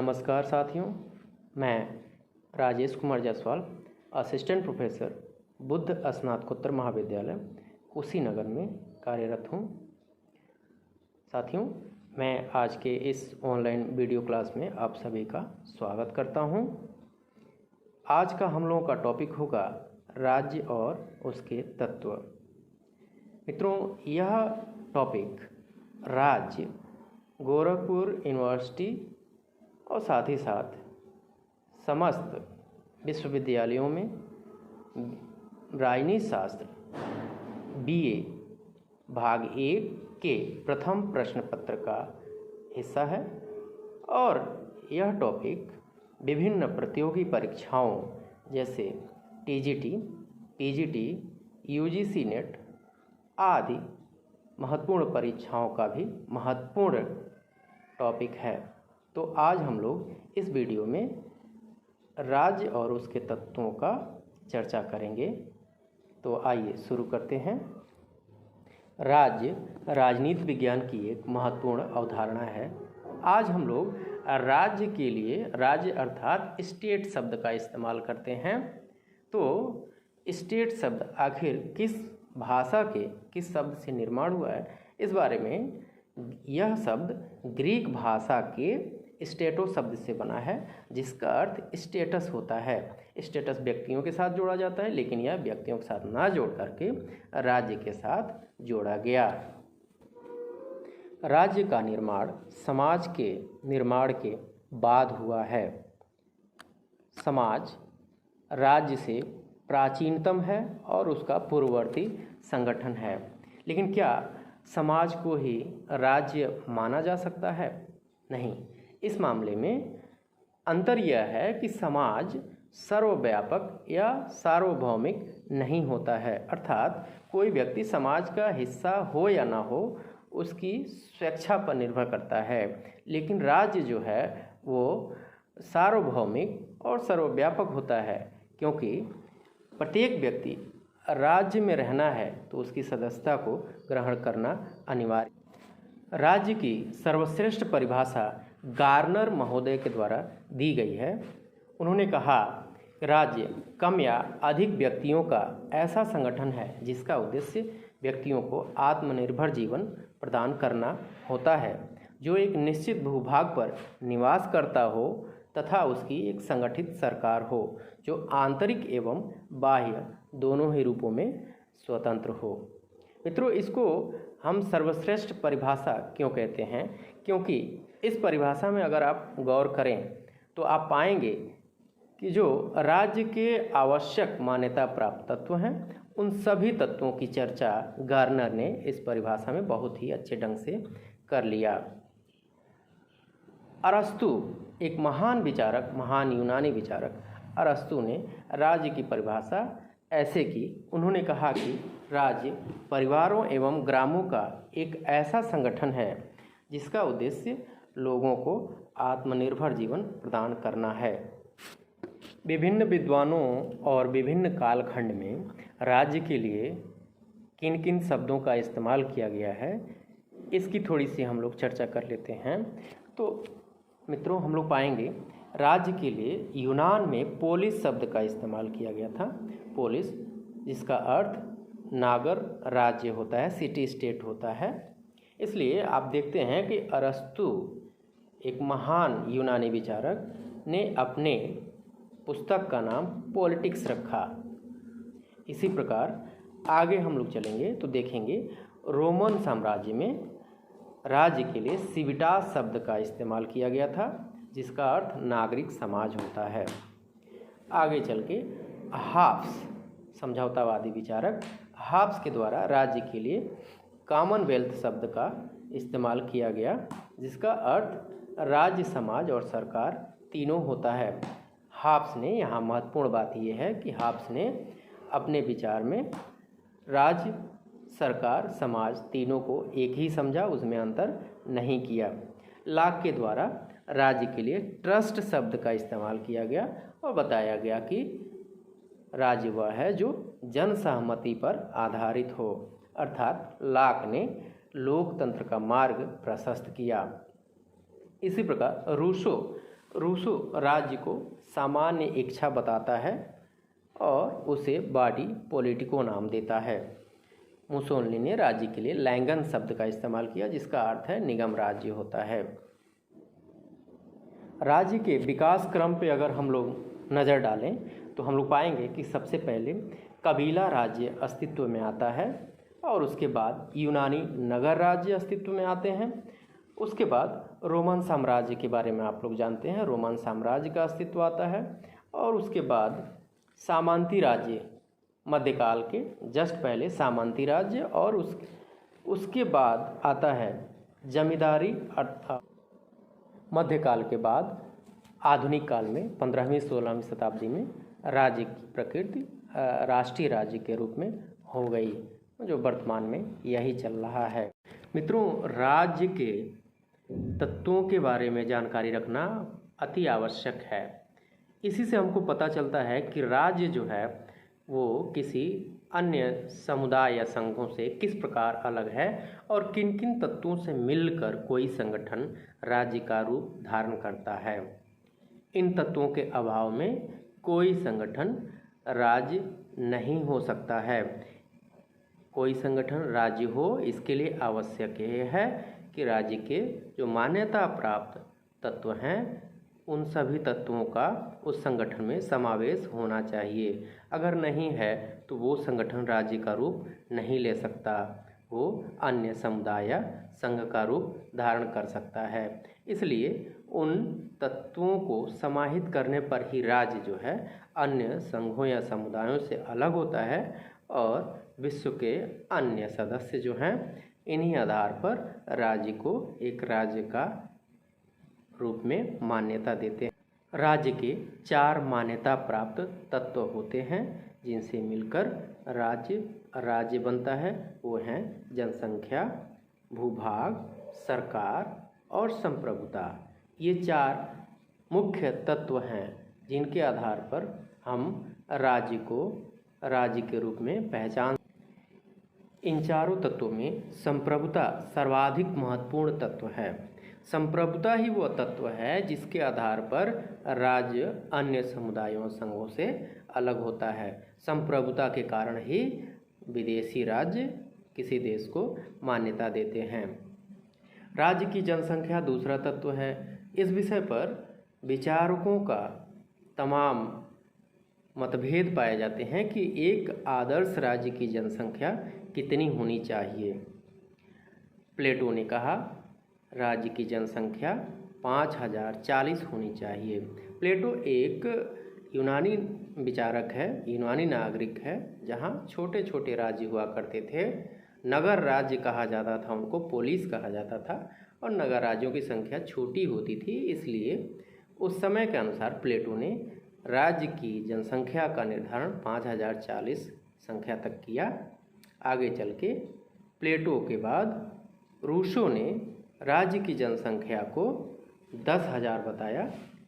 नमस्कार साथियों, मैं राजेश कुमार जायसवाल, असिस्टेंट प्रोफेसर बुद्ध स्नातकोत्तर महाविद्यालय कुशीनगर में कार्यरत हूँ। साथियों, मैं आज के इस ऑनलाइन वीडियो क्लास में आप सभी का स्वागत करता हूँ। आज का हम लोगों का टॉपिक होगा राज्य और उसके तत्व। मित्रों, यह टॉपिक राज्य, गोरखपुर यूनिवर्सिटी और साथ ही साथ समस्त विश्वविद्यालयों में राजनीति शास्त्र BA भाग 1 के प्रथम प्रश्न पत्र का हिस्सा है और यह टॉपिक विभिन्न प्रतियोगी परीक्षाओं जैसे TGT, PGT, UGC नेट आदि महत्वपूर्ण परीक्षाओं का भी महत्वपूर्ण टॉपिक है। तो आज हम लोग इस वीडियो में राज्य और उसके तत्वों का चर्चा करेंगे। तो आइए शुरू करते हैं। राज्य राजनीति विज्ञान की एक महत्वपूर्ण अवधारणा है। आज हम लोग राज्य के लिए राज्य अर्थात स्टेट शब्द का इस्तेमाल करते हैं। तो स्टेट शब्द आखिर किस भाषा के किस शब्द से निर्माण हुआ है, इस बारे में यह शब्द ग्रीक भाषा के स्टेटो शब्द से बना है, जिसका अर्थ स्टेटस होता है। स्टेटस व्यक्तियों के साथ जोड़ा जाता है, लेकिन यह व्यक्तियों के साथ ना जोड़ करके राज्य के साथ जोड़ा गया। राज्य का निर्माण समाज के निर्माण के बाद हुआ है। समाज राज्य से प्राचीनतम है और उसका पूर्ववर्ती संगठन है। लेकिन क्या समाज को ही राज्य माना जा सकता है? नहीं। इस मामले में अंतर यह है कि समाज सर्वव्यापक या सार्वभौमिक नहीं होता है, अर्थात कोई व्यक्ति समाज का हिस्सा हो या ना हो उसकी स्वेच्छा पर निर्भर करता है। लेकिन राज्य जो है वो सार्वभौमिक और सर्वव्यापक होता है, क्योंकि प्रत्येक व्यक्ति राज्य में रहना है तो उसकी सदस्यता को ग्रहण करना अनिवार्य। राज्य की सर्वश्रेष्ठ परिभाषा गार्नर महोदय के द्वारा दी गई है। उन्होंने कहा, राज्य कम या अधिक व्यक्तियों का ऐसा संगठन है जिसका उद्देश्य व्यक्तियों को आत्मनिर्भर जीवन प्रदान करना होता है, जो एक निश्चित भूभाग पर निवास करता हो तथा उसकी एक संगठित सरकार हो जो आंतरिक एवं बाह्य दोनों ही रूपों में स्वतंत्र हो। मित्रों, इसको हम सर्वश्रेष्ठ परिभाषा क्यों कहते हैं? क्योंकि इस परिभाषा में अगर आप गौर करें तो आप पाएंगे कि जो राज्य के आवश्यक मान्यता प्राप्त तत्व हैं, उन सभी तत्वों की चर्चा गार्नर ने इस परिभाषा में बहुत ही अच्छे ढंग से कर लिया। अरस्तु, एक महान विचारक, महान यूनानी विचारक अरस्तु ने राज्य की परिभाषा ऐसे की। उन्होंने कहा कि राज्य परिवारों एवं ग्रामों का एक ऐसा संगठन है जिसका उद्देश्य लोगों को आत्मनिर्भर जीवन प्रदान करना है। विभिन्न विद्वानों और विभिन्न कालखंड में राज्य के लिए किन किन शब्दों का इस्तेमाल किया गया है, इसकी थोड़ी सी हम लोग चर्चा कर लेते हैं। तो मित्रों, हम लोग पाएंगे राज्य के लिए यूनान में पोलिस शब्द का इस्तेमाल किया गया था। पोलिस, जिसका अर्थ नागर राज्य होता है, सिटी स्टेट होता है। इसलिए आप देखते हैं कि अरस्तु, एक महान यूनानी विचारक, ने अपने पुस्तक का नाम पॉलिटिक्स रखा। इसी प्रकार आगे हम लोग चलेंगे तो देखेंगे रोमन साम्राज्य में राज्य के लिए सिविटास शब्द का इस्तेमाल किया गया था, जिसका अर्थ नागरिक समाज होता है। आगे चल के हाब्स, समझौतावादी विचारक हाब्स के द्वारा राज्य के लिए कॉमनवेल्थ शब्द का इस्तेमाल किया गया, जिसका अर्थ राज्य, समाज और सरकार तीनों होता है। हाब्स ने, यहाँ महत्वपूर्ण बात यह है कि हाब्स ने अपने विचार में राज्य, सरकार, समाज तीनों को एक ही समझा, उसमें अंतर नहीं किया। लाक के द्वारा राज्य के लिए ट्रस्ट शब्द का इस्तेमाल किया गया और बताया गया कि राज्य वह है जो जन सहमति पर आधारित हो, अर्थात लाक ने लोकतंत्र का मार्ग प्रशस्त किया। इसी प्रकार रूसो राज्य को सामान्य इच्छा बताता है और उसे बॉडी पॉलिटिको नाम देता है। मुसोलिनी ने राज्य के लिए लैंगन शब्द का इस्तेमाल किया, जिसका अर्थ है निगम राज्य होता है। राज्य के विकास क्रम पे अगर हम लोग नज़र डालें तो हम लोग पाएंगे कि सबसे पहले कबीला राज्य अस्तित्व में आता है और उसके बाद यूनानी नगर राज्य अस्तित्व में आते हैं। उसके बाद रोमन साम्राज्य के बारे में आप लोग जानते हैं, रोमन साम्राज्य का अस्तित्व आता है और उसके बाद सामंती राज्य मध्यकाल के जस्ट पहले सामंती राज्य और उसके बाद आता है जमींदारी अर्थात मध्यकाल के बाद आधुनिक काल में 15वीं 16वीं शताब्दी में राज्य की प्रकृति राष्ट्रीय राज्य के रूप में हो गई, जो वर्तमान में यही चल रहा है। मित्रों, राज्य के तत्वों के बारे में जानकारी रखना अति आवश्यक है। इसी से हमको पता चलता है कि राज्य जो है वो किसी अन्य समुदाय या संघों से किस प्रकार अलग है और किन किन तत्वों से मिलकर कोई संगठन राज्य का रूप धारण करता है। इन तत्वों के अभाव में कोई संगठन राज्य नहीं हो सकता है। कोई संगठन राज्य हो, इसके लिए आवश्यक यह है कि राज्य के जो मान्यता प्राप्त तत्व हैं उन सभी तत्वों का उस संगठन में समावेश होना चाहिए। अगर नहीं है तो वो संगठन राज्य का रूप नहीं ले सकता, वो अन्य समुदाय या संघ का रूप धारण कर सकता है। इसलिए उन तत्वों को समाहित करने पर ही राज्य जो है अन्य संघों या समुदायों से अलग होता है और विश्व के अन्य सदस्य जो हैं इन्हीं आधार पर राज्य को एक राज्य का रूप में मान्यता देते हैं। राज्य के 4 मान्यता प्राप्त तत्व होते हैं जिनसे मिलकर राज्य बनता है। वो हैं जनसंख्या, भूभाग, सरकार और संप्रभुता। ये 4 मुख्य तत्व हैं जिनके आधार पर हम राज्य को राज्य के रूप में पहचान। इन चारों तत्वों में संप्रभुता सर्वाधिक महत्वपूर्ण तत्व है। संप्रभुता ही वो तत्व है जिसके आधार पर राज्य अन्य समुदायों संघों से अलग होता है। संप्रभुता के कारण ही विदेशी राज्य किसी देश को मान्यता देते हैं। राज्य की जनसंख्या दूसरा तत्व है। इस विषय पर विचारकों का तमाम मतभेद पाए जाते हैं कि एक आदर्श राज्य की जनसंख्या कितनी होनी चाहिए। प्लेटो ने कहा राज्य की जनसंख्या 5040 होनी चाहिए। प्लेटो एक यूनानी विचारक है, यूनानी नागरिक है, जहाँ छोटे छोटे राज्य हुआ करते थे। नगर राज्य कहा जाता था, उनको पोलिस कहा जाता था और नगर राज्यों की संख्या छोटी होती थी। इसलिए उस समय के अनुसार प्लेटो ने राज्य की जनसंख्या का निर्धारण 5040 संख्या तक किया। आगे चल के प्लेटो के बाद रूसो ने राज्य की जनसंख्या को 10,000 बताया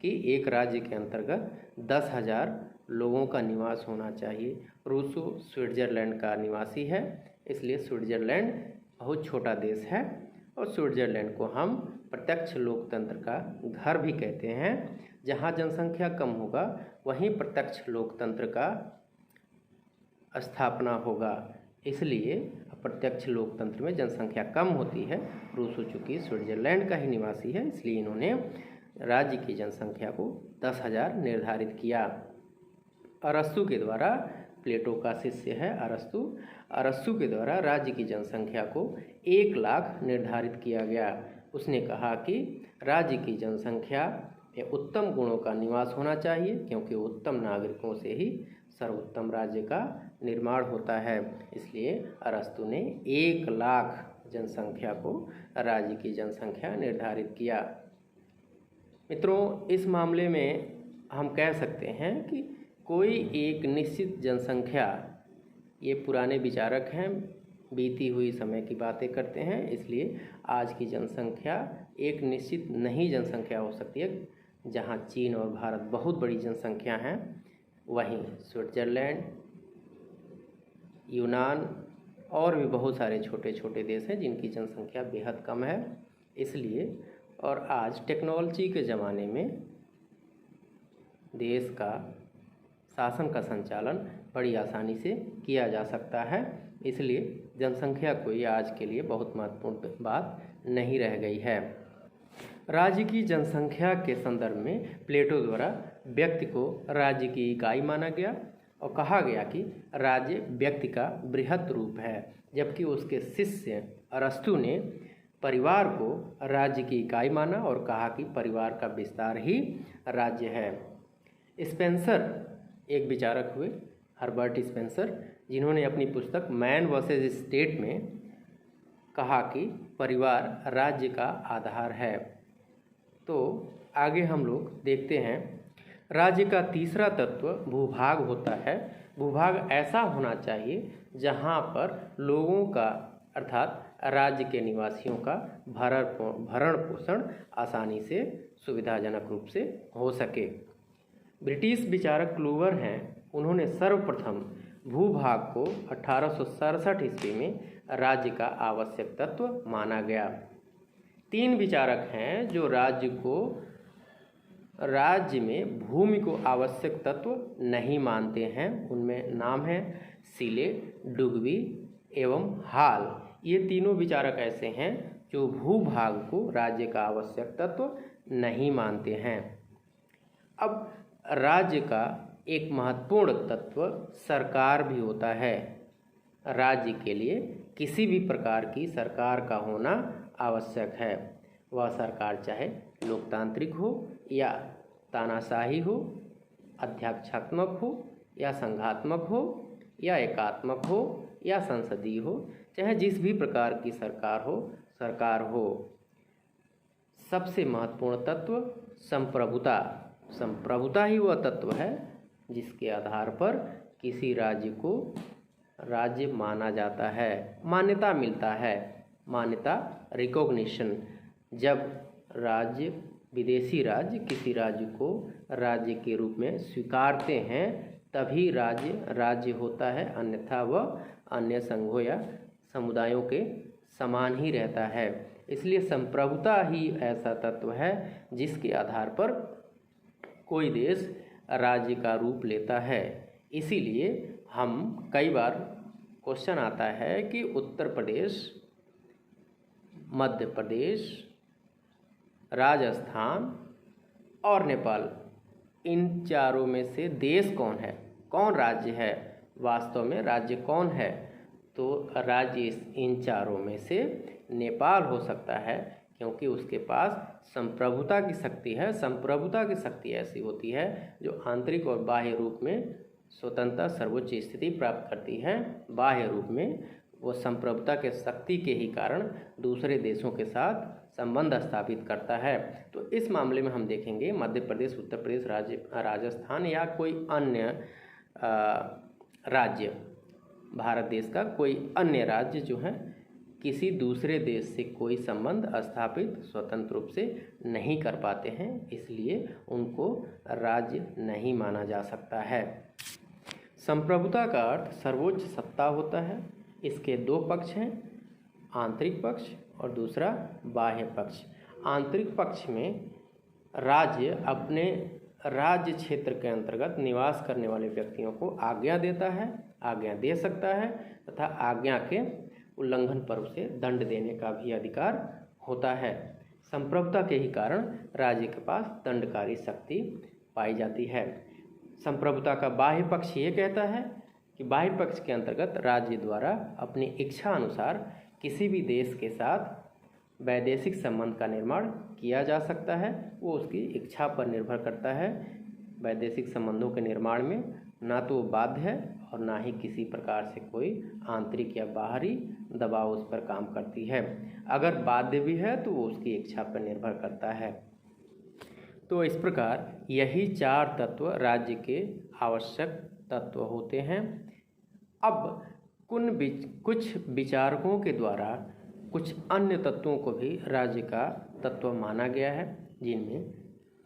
कि एक राज्य के अंतर्गत 10,000 लोगों का निवास होना चाहिए। रूसो स्विट्ज़रलैंड का निवासी है, इसलिए स्विट्ज़रलैंड बहुत छोटा देश है और स्विट्ज़रलैंड को हम प्रत्यक्ष लोकतंत्र का घर भी कहते हैं। जहाँ जनसंख्या कम होगा वहीं प्रत्यक्ष लोकतंत्र का स्थापना होगा। इसलिए प्रत्यक्ष लोकतंत्र में जनसंख्या कम होती है। रूसो चूँकि स्विट्ज़रलैंड का ही निवासी है, इसलिए इन्होंने राज्य की जनसंख्या को 10,000 निर्धारित किया। अरस्तु के द्वारा, प्लेटो का शिष्य है अरस्तु के द्वारा राज्य की जनसंख्या को 1 लाख निर्धारित किया गया। उसने कहा कि राज्य की जनसंख्या में उत्तम गुणों का निवास होना चाहिए, क्योंकि उत्तम नागरिकों से ही सर्वोत्तम राज्य का निर्माण होता है। इसलिए अरस्तु ने 1 लाख जनसंख्या को राज्य की जनसंख्या निर्धारित किया। मित्रों, इस मामले में हम कह सकते हैं कि कोई एक निश्चित जनसंख्या, ये पुराने विचारक हैं, बीती हुई समय की बातें करते हैं, इसलिए आज की जनसंख्या एक निश्चित नई जनसंख्या हो सकती है। जहाँ चीन और भारत बहुत बड़ी जनसंख्या हैं, वहीं स्विट्ज़रलैंड, यूनान और भी बहुत सारे छोटे छोटे देश हैं जिनकी जनसंख्या बेहद कम है। इसलिए और आज टेक्नोलॉजी के ज़माने में देश का शासन का संचालन बड़ी आसानी से किया जा सकता है। इसलिए जनसंख्या कोई आज के लिए बहुत महत्वपूर्ण बात नहीं रह गई है। राज्य की जनसंख्या के संदर्भ में प्लेटो द्वारा व्यक्ति को राज्य की इकाई माना गया और कहा गया कि राज्य व्यक्ति का बृहद रूप है, जबकि उसके शिष्य अरस्तु ने परिवार को राज्य की इकाई माना और कहा कि परिवार का विस्तार ही राज्य है। स्पेंसर एक विचारक हुए, हर्बर्ट स्पेंसर, जिन्होंने अपनी पुस्तक मैन वर्सेस स्टेट में कहा कि परिवार राज्य का आधार है। तो आगे हम लोग देखते हैं, राज्य का तीसरा तत्व भूभाग होता है। भूभाग ऐसा होना चाहिए जहाँ पर लोगों का अर्थात राज्य के निवासियों का भरण पोषण आसानी से सुविधाजनक रूप से हो सके। ब्रिटिश विचारक क्लूवर हैं, उन्होंने सर्वप्रथम भूभाग को 1867 ईस्वी में राज्य का आवश्यक तत्व माना गया। 3 विचारक हैं जो राज्य में भूमि को आवश्यक तत्व नहीं मानते हैं। उनमें नाम है सीले, डुगवी एवं हाल। ये तीनों विचारक ऐसे हैं जो भूभाग को राज्य का आवश्यक तत्व नहीं मानते हैं। अब राज्य का एक महत्वपूर्ण तत्व सरकार भी होता है। राज्य के लिए किसी भी प्रकार की सरकार का होना आवश्यक है। वह सरकार चाहे लोकतांत्रिक हो या तानाशाही हो, अध्यक्षात्मक हो या संघात्मक हो या एकात्मक हो या संसदीय हो, चाहे जिस भी प्रकार की सरकार हो। सबसे महत्वपूर्ण तत्व संप्रभुता। संप्रभुता ही वह तत्व है जिसके आधार पर किसी राज्य को राज्य माना जाता है, मान्यता मिलता है। मान्यता, रिकॉग्निशन। जब विदेशी राज्य किसी राज्य को राज्य के रूप में स्वीकारते हैं तभी राज्य होता है, अन्यथा वह अन्य संघों या समुदायों के समान ही रहता है। इसलिए संप्रभुता ही ऐसा तत्व है जिसके आधार पर कोई देश राज्य का रूप लेता है। इसीलिए हम कई बार क्वेश्चन आता है कि उत्तर प्रदेश, मध्य प्रदेश, राजस्थान और नेपाल, इन चारों में से देश कौन है, कौन राज्य है, वास्तव में राज्य कौन है? तो राज्य इन चारों में से नेपाल हो सकता है, क्योंकि उसके पास संप्रभुता की शक्ति है। संप्रभुता की शक्ति ऐसी होती है जो आंतरिक और बाह्य रूप में स्वतंत्रता सर्वोच्च स्थिति प्राप्त करती है। बाह्य रूप में वो संप्रभुता के शक्ति के ही कारण दूसरे देशों के साथ संबंध स्थापित करता है। तो इस मामले में हम देखेंगे मध्य प्रदेश, उत्तर प्रदेश, राजस्थान या कोई अन्य राज्य, भारत देश का कोई अन्य राज्य जो है किसी दूसरे देश से कोई संबंध स्थापित स्वतंत्र रूप से नहीं कर पाते हैं, इसलिए उनको राज्य नहीं माना जा सकता है। संप्रभुता का अर्थ सर्वोच्च सत्ता होता है। इसके 2 पक्ष हैं, आंतरिक पक्ष और दूसरा बाह्य पक्ष। आंतरिक पक्ष में राज्य अपने राज्य क्षेत्र के अंतर्गत निवास करने वाले व्यक्तियों को आज्ञा देता है, आज्ञा दे सकता है तथा आज्ञा के उल्लंघन पर उसे दंड देने का भी अधिकार होता है। संप्रभुता के ही कारण राज्य के पास दंडकारी शक्ति पाई जाती है। संप्रभुता का बाह्य पक्ष ये कहता है कि बाह्य पक्ष के अंतर्गत राज्य द्वारा अपनी इच्छा अनुसार किसी भी देश के साथ वैदेशिक संबंध का निर्माण किया जा सकता है। वो उसकी इच्छा पर निर्भर करता है। वैदेशिक संबंधों के निर्माण में ना तो बाध्य है और ना ही किसी प्रकार से कोई आंतरिक या बाहरी दबाव उस पर काम करती है। अगर बाध्य भी है तो वो उसकी इच्छा पर निर्भर करता है। तो इस प्रकार यही 4 तत्व राज्य के आवश्यक तत्व होते हैं। अब कुछ विचारकों के द्वारा कुछ अन्य तत्वों को भी राज्य का तत्व माना गया है, जिनमें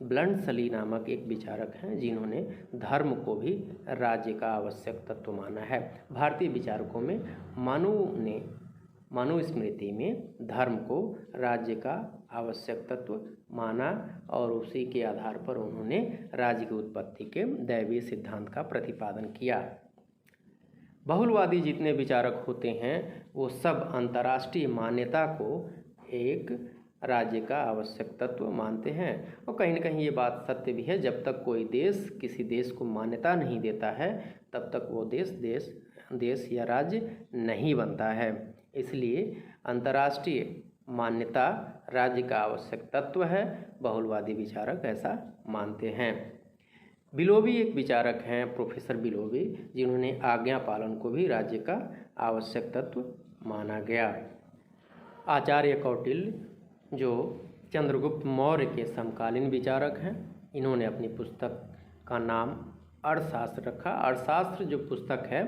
ब्लंडसली नामक एक विचारक हैं जिन्होंने धर्म को भी राज्य का आवश्यक तत्व माना है। भारतीय विचारकों में मनु ने मनुस्मृति में धर्म को राज्य का आवश्यक तत्व माना और उसी के आधार पर उन्होंने राज्य की उत्पत्ति के दैवीय सिद्धांत का प्रतिपादन किया। बहुलवादी जितने विचारक होते हैं वो सब अंतर्राष्ट्रीय मान्यता को एक राज्य का आवश्यक तत्व मानते हैं और कहीं न कहीं ये बात सत्य भी है। जब तक कोई देश किसी देश को मान्यता नहीं देता है तब तक वो देश या राज्य नहीं बनता है। इसलिए अंतर्राष्ट्रीय मान्यता राज्य का आवश्यक तत्व है, बहुलवादी विचारक ऐसा मानते हैं। बिलोवी एक विचारक हैं, प्रोफेसर बिलोवी, जिन्होंने आज्ञा पालन को भी राज्य का आवश्यक तत्व माना गया। आचार्य कौटिल्य जो चंद्रगुप्त मौर्य के समकालीन विचारक हैं, इन्होंने अपनी पुस्तक का नाम अर्थशास्त्र रखा। अर्थशास्त्र जो पुस्तक है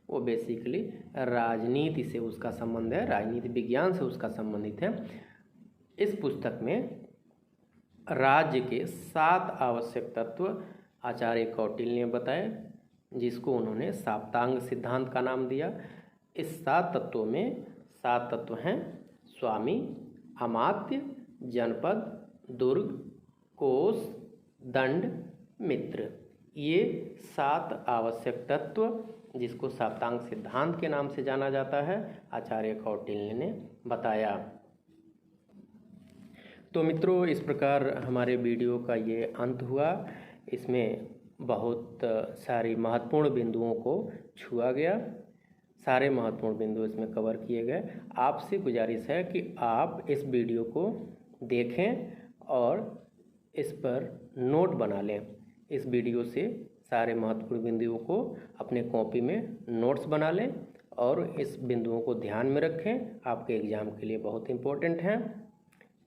वो बेसिकली राजनीति से उसका संबंध है, राजनीति विज्ञान से उसका संबंधित है। इस पुस्तक में राज्य के 7 आवश्यक तत्व आचार्य कौटिल्य ने बताए, जिसको उन्होंने साप्तांग सिद्धांत का नाम दिया। इस 7 तत्वों में 7 तत्व हैं: स्वामी, अमात्य, जनपद, दुर्ग, कोष, दंड, मित्र। ये 7 आवश्यक तत्व जिसको साप्तांग सिद्धांत के नाम से जाना जाता है, आचार्य कौटिल्य ने बताया। तो मित्रों, इस प्रकार हमारे वीडियो का ये अंत हुआ। इसमें बहुत सारी महत्वपूर्ण बिंदुओं को छुआ गया, सारे महत्वपूर्ण बिंदु इसमें कवर किए गए। आपसे गुजारिश है कि आप इस वीडियो को देखें और इस पर नोट बना लें। इस वीडियो से सारे महत्वपूर्ण बिंदुओं को अपने कॉपी में नोट्स बना लें और इस बिंदुओं को ध्यान में रखें, आपके एग्ज़ाम के लिए बहुत इम्पोर्टेंट हैं।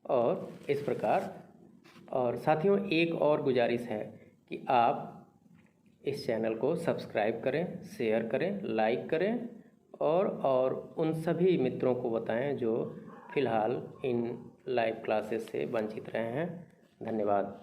और इस प्रकार, और साथियों एक और गुजारिश है कि आप इस चैनल को सब्सक्राइब करें, शेयर करें, लाइक करें और उन सभी मित्रों को बताएं जो फ़िलहाल इन लाइव क्लासेस से वंचित रहे हैं। धन्यवाद।